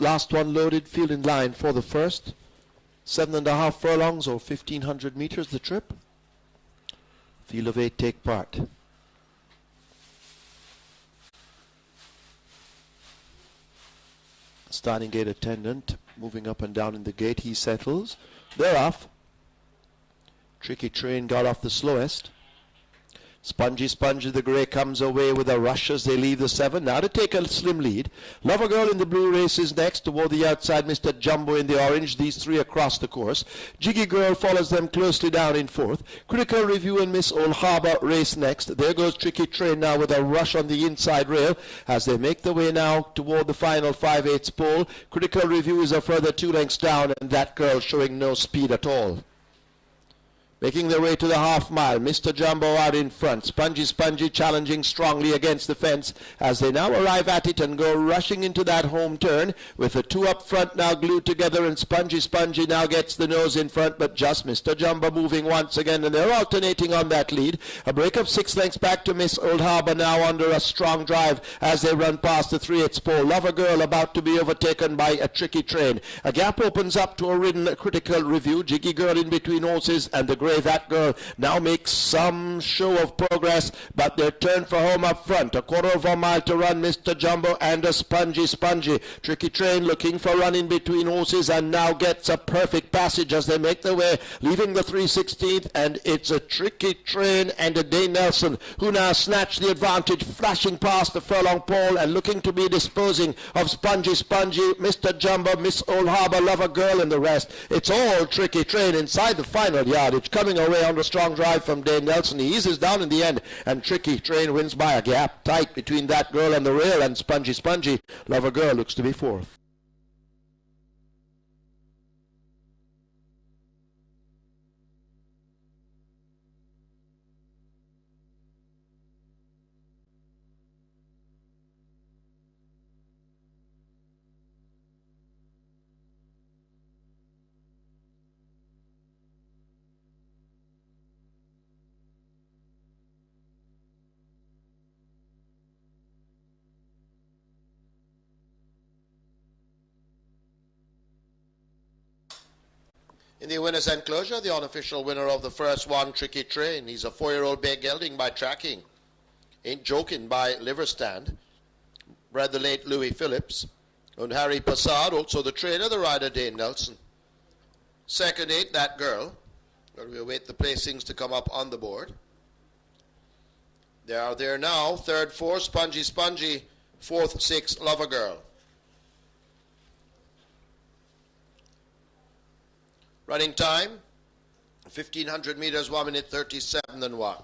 Last one loaded, field in line for the first. 7.5 furlongs or 1,500 meters the trip. Field of 8 take part. Starting gate attendant moving up and down in the gate. He settles. They're off. Tricky Train got off the slowest. Spongy the grey comes away with a rush as they leave the 7. Now to take a slim lead. Lover Girl in the blue races next. Toward the outside, Mr. Jumbo in the orange. These three across the course. Jiggy Girl follows them closely down in 4th. Critical Review and Miss Old Harbour race next. There goes Tricky Train now with a rush on the inside rail as they make their way now toward the final 5/8 pole. Critical Review is a further 2 lengths down, and that girl showing no speed at all. Making their way to the half mile, Mr. Jumbo out in front. Spongy challenging strongly against the fence as they now arrive at it and go rushing into that home turn with the 2 up front now glued together, and Spongy now gets the nose in front, but just Mr. Jumbo moving once again, and they're alternating on that lead. A break of 6 lengths back to Miss Old Harbour now under a strong drive as they run past the 3/8 pole. Lover Girl about to be overtaken by a Tricky Train. A gap opens up to a ridden Critical Review. Jiggy Girl in between horses, and the grey that girl now makes some show of progress, but they're turned for home up front. A 1/4 of a mile to run, Mr. Jumbo and a Spongy. Tricky Train looking for run in between horses and now gets a perfect passage as they make their way, leaving the 3/16th, and it's a Tricky Train and a Dane Nelson who now snatch the advantage, flashing past the furlong pole and looking to be disposing of Spongy, Mr. Jumbo, Miss Old Harbour, Lover Girl, and the rest. It's all Tricky Train inside the final yardage, coming away under strong drive from Dane Nelson. He eases down in the end, and Tricky Train wins by a gap tight between that girl and the rail, and Spongy. Lover Girl looks to be 4th. In the winner's enclosure, the unofficial winner of the first one, Tricky Train. He's a 4-year-old bay gelding by tracking. Ain't Joking by liver stand. Bred the late Louis Phillips. And Harry Passard, also the trainer, the rider Dane Nelson. Second 8, that girl. But we await the placings to come up on the board. They are there now. Third 4, Spongy. 4th 6, Lover Girl. Running time, 1,500 meters, 1 minute 37 and 1.